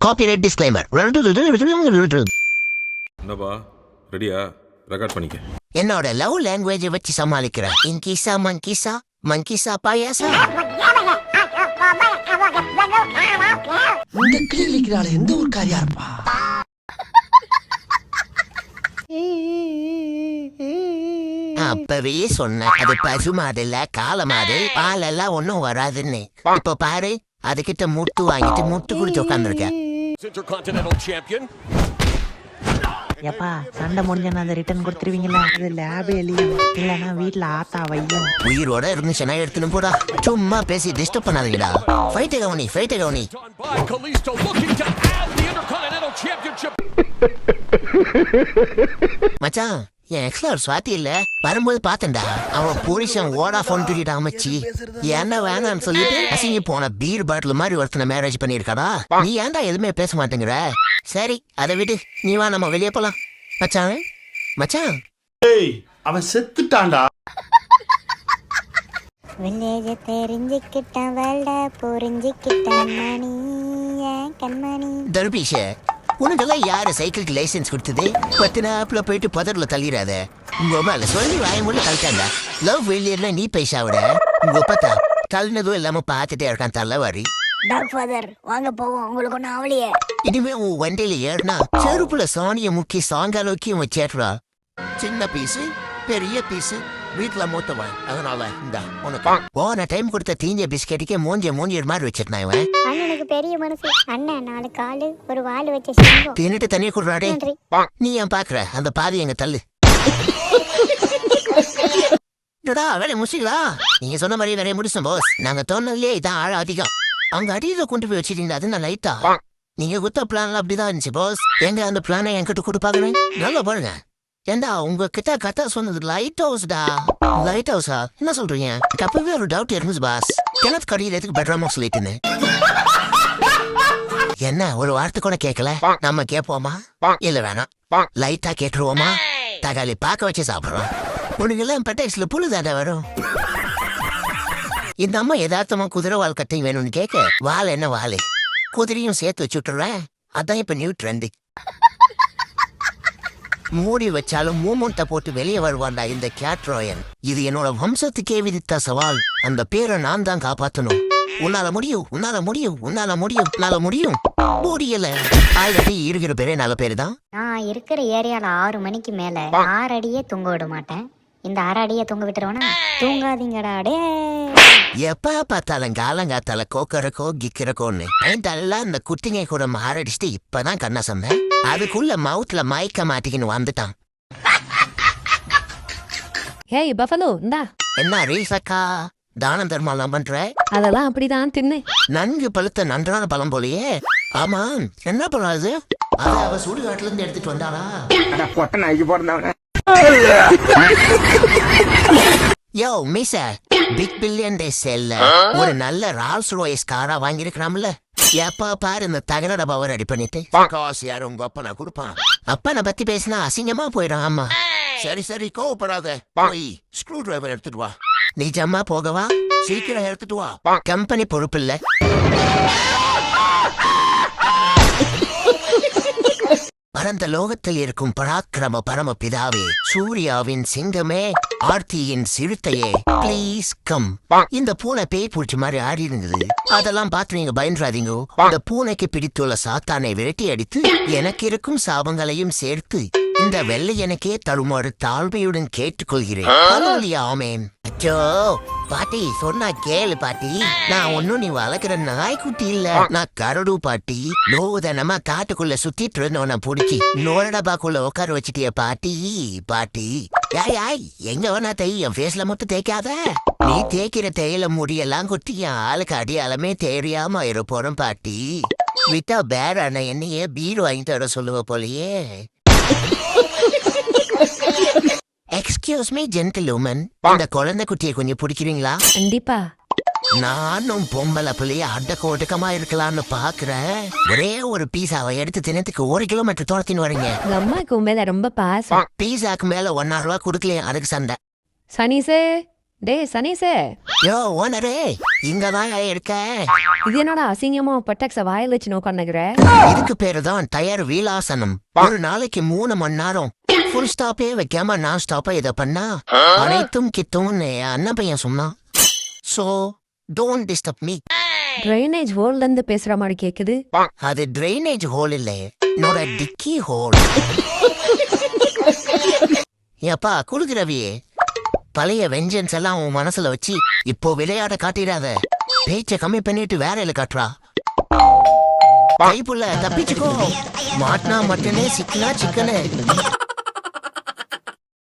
Copyright disclaimer. என்னப்பா ரெடியா? Record பண்ணிக்க. என்னோட லவ் லாங்குவேஜை வச்சு சமாளிக்கிறேன். இன்கிசா மங்கிசா மங்கிசா பாயாசா. இந்த கிளிக்கிறாள் எந்த ஒரு காரியா இருப்பா? அப்பவே சொன்னேன், அது பசுமாடு இல்ல காலமாடு, பாலெல்லாம் ஒன்னும் வராதுன்னு. இப்ப பாரு, அதுகிட்ட முட்டு வாங்கிட்டு முட்டு குடிச்சு உட்காந்துருக்கேன். எப்பா சண்டை முடிஞ்சா அதை ரிட்டர்ன் கொடுத்துருவீங்களா? அது லேபே இல்லைன்னா வீட்டுல ஆத்தா வையும். உயிரோட இருந்துச்சுன்னா எடுத்துன்னு போடா. சும்மா பேசி டிஸ்டர்ப் பண்ணாதீங்கடா. ஃபைட்டை கவனி, ஃபைட்டை கவனி. மச்சான், என் எக்ஸ்ல சுவாத்தி இல்ல, வரும்போது பாத்தேன்டா. அவன் புருஷன் வோடாஃபோன் தூக்கிட்டு அமைச்சு என்ன வேணான்னு சொல்லிட்டு அசிங்கி போன பீர் பாட்டில் மாதிரி ஒருத்தனை மேரேஜ் பண்ணிருக்காடா. நீ ஏன்டா எதுவுமே பேச மாட்டேங்கிற? சரி அதை விட்டு நீ வா, நம்ம வெளியே போலாம். மச்சான் மச்சான், அவன் செத்துட்டான்டா. வில்லேஜ தெரிஞ்சுக்கிட்டான் வேல்ட புரிஞ்சுக்கிட்டான் மணி கண்மணி. தர்பீஷ, உனக்கெல்லாம் யாரு சைக்கிளுக்கு லைசன்ஸ் கொடுத்தது? 10 நாப்புல போயிட்டு புதர்ல தள்ளிடாத. உங்க மேல சொல்லி வாயமுள்ள தள்ளிட்டாண்டா. லவ் ஃபெயிலியர்ல நீ பைசாவிட உங்க பார்த்தா தள்ளினதும் இல்லாம பார்த்துட்டே இருக்கான் தள்ளவாரி. டாக் ஃபாதர் வாங்க போவோம், உங்களுக்கு ஒன்றும் ஆவலையே. இனிமே உன் வண்டியில ஏறினா செருப்புல சாணிய முக்கி சாங்காலோக்கியும் வச்சேட்றா. சின்ன பீஸு பெரிய பீஸு வீட்டுல மூத்தவன், அதனால இந்த உனக்கு போன டைம் கொடுத்த தீஞ்ச பிஸ்கெட்டுக்கே மூஞ்சிய மாதிரி வச்சிருந்தான் இவன். அண்ணனுக்கு பெரிய மனசு. அண்ணன் 4 காலு ஒரு வால் வச்ச சிங்கம். தின்னுட்டு தண்ணியை குடுறாடே. நீ ஏன் பாக்குற? அந்த பாதி எங்க தள்ளு. வேலை முடிச்சிங்களா? நீங்க சொன்ன மாதிரி நிறைய முடிச்சோம் போஸ். நாங்க தோணலையே இதான் ஆழ அதிகம். அங்க அடியில கொண்டு போய் வச்சிருந்தீங்க, அது நான் லைட்டா. நீங்க குத்த பிளான் அப்படிதான் இருந்துச்சு போஸ். எங்க அந்த பிளானை என்கிட்ட கொடுப்பாங்க. நல்லா பாருங்க. ஏண்டா உங்க கிட்ட கதை சொன்னது லைட் ஹவுஸ்டா. லைட் ஹவுஸா? என்ன சொல்றீங்க? அப்பவே ஒரு டவுட் இருந்துச்சு பாஸ். கிணத்து கடையில் எதுக்கு பெட்ரூமா சொல்லிட்டுன்னு. என்ன ஒரு வார்த்தை கூட கேட்கல? நம்ம கேட்போமா? இல்ல வேணாம், லைட்டா கேட்டுருவோமா? தக்காளி பார்க்க வச்சு சாப்பிடுறோம். உனக்கெல்லாம் பெட்டைஸ்ல புழுதாண்டா வரும். இந்த அம்மா யதார்த்தமா குதிரை வால் கட்டையும் வேணும்னு கேட்க, வால் என்ன வாலு குதிரையும் சேர்த்து வச்சுட்டுறேன். அதான் இப்ப நியூ ட்ரெண்டு. மூடி வச்சாலும் மூமெண்ட்டை போட்டு வெளியே வருவான்டா இந்த கேட் ராயன். இது என்னோட வம்சத்துக்கே விதித்த சவால். அந்த பேரை நான் தான் காப்பாத்தணும். உன்னால முடியும், உன்னால முடியும், உன்னால முடியும், உன்னால முடியும். முடியல. ஆல்ரெடி இருக்கிற பேரே நல்ல பேரு தான். நான் இருக்கிற ஏரியால 6 மணிக்கு மேல 6 அடியே தூங்க விட மாட்டேன். இந்த 6 அடியே தூங்க விட்டுருவோனா? தூங்காதீங்கடா டே. எப்ப பார்த்தாலும் காலங்காத்தால கோக்கறக்கோ கிக்கிறக்கோன்னு எல்லாம் இந்த குட்டிங்க கூட மாரடிச்சுட்டு இப்பதான் கண்ணா சொன்னேன். அதுக்குள்ள மவுத்ல மயக்க மாட்டிக்கின்னு வந்துட்டான். ஏய் பஃபலோ, இந்தா. என்ன ரீசக்கா தானம் தர்மம் பண்ற? அதெல்லாம் அப்படிதான் தின்னு. நன்கு பழுத்த நன்றான பழம் போலயே. ஆமா, என்ன பழம் அது? அத அவ சுடுகாட்டுல இருந்து எடுத்துட்டு வந்தாளா? பொட்ட நாய்க்கு போறதவன. யோ மிஸ், பிக் பில்லியன் டே செல்ல ஒரு நல்ல ரால்ஸ் ராய்ஸ் காரா வாங்கிருக்கலாம்ல. எப்ப பாரு இந்த தகர பவர் ரெடி பண்ணிட்டு காசு யாரும் உங்க அப்பா நான் கொடுப்பான். அப்பா நான் பத்தி பேசினா அசிங்கமா போயிடும். ஆமா சரி சரி, கோவப்படாத. போய் ஸ்க்ரூ டிரைவர் எடுத்துட்டு வா. நிஜமா போகவா? சீக்கிரம் எடுத்துட்டு வா. கம்பெனி பொறுப்பு இல்ல. பரந்த லோகத்தில் இருக்கும் பராக்கிரம பரம பிதாவே, சூர்யாவின் சிங்கமே, ஆர்த்தியின் சிறுத்தையே, ப்ளீஸ் கம். இந்த பூனை பேய் பூச்சி மாதிரி ஆடி இருந்தது. அதெல்லாம் பார்த்து நீங்க பயந்துராதீங்க. இந்த பூனைக்கு பிடித்துள்ள சாத்தானை விரட்டி அடித்து எனக்கு இருக்கும் சாபங்களையும் சேர்த்து இந்த வெள்ளை எனக்கே தருமாறு தாழ்மையுடன் கேட்டுக்கொள்கிறேன். ஆமேன். அச்சோ பாட்டி, சொன்னா கேளு பாட்டி. நான் ஒன்னும் நீ வளர்க்கிற நாய்க்குட்டி இல்ல. நான் கரடு பாட்டி. நோவுதனமா காட்டுக்குள்ள சுத்திட்டு இருந்தவன புடிச்சு நோரடபாக்குள்ள உட்கார வச்சுட்டிய பாட்டி. பாட்டி யாய் எங்க வேணா தேய், என் ஃபேஸ்ல மட்டும் தேய்க்காத. நீ தேய்க்கிற தேயில முடியெல்லாம் குட்டி என் ஆளுக்கு அடியாலமே தெரியாம இருப்போம் பாட்டி. விட்டா பேர அண்ணன் என்னையே பீர் வாங்கிட்டு வர சொல்லுவ போலயே. எக்ஸ்கியூஸ் மீ ஜென்டில்வுமன், இந்த குழந்தை குட்டியை கொஞ்சம் பிடிக்கிறீங்களா? கண்டிப்பா. நானும் பொம்பளை பிள்ளைய அடக்க ஒடுக்கமா இருக்கலாம்னு பாக்குறேன். ஒரே ஒரு பீஸாவை எடுத்து தினத்துக்கு 1 கிலோமீட்டர் தோரத்தின்னு வரீங்க. உங்க அம்மாக்கு உன் மேல ரொம்ப பாசம். பீஸாக்கு மேல 1.5 ரூபா கொடுக்கலையே, அதுக்கு சண்டை. சனீசே, டேய் சனீஸே, யோ ஓனரே, இங்கதான் இருக்க. இது என்னடா அசிங்கமா பட்டாக்ஸ வாயில் வச்சு நோக்காந்துக்கிற? இதுக்கு பேரு தான் டயர் வீலாசனம். ஒரு நாளைக்கு 3 மணி நேரம் ஃபுல் ஸ்டாப்பே வைக்காம நான் ஸ்டாப்பா இதை பண்ணா அனைத்தும் கித்தும்னு என் அண்ணன் பையன் சொன்னான். So don't disturb me. Drainage ஹோல்ல இருந்து பேசுற மாதிரி கேக்குது. அது ட்ரைனேஜ் ஹோல் இல்ல, என்னோட டிக்கி ஹோல். ஏப்பா குடுக்கு ரவியே, பழைய வெஞ்சன்ஸ் எல்லாம் உன் மனசுல வச்சு இப்போ விளையாட காட்டிடாத. பேச்ச கம்மி பண்ணிட்டு வேலையில காட்டுறா. கைப்புள்ள தப்பிச்சுக்கோ, மாட்டினா மட்டுனே சிக்கனா சிக்கனு.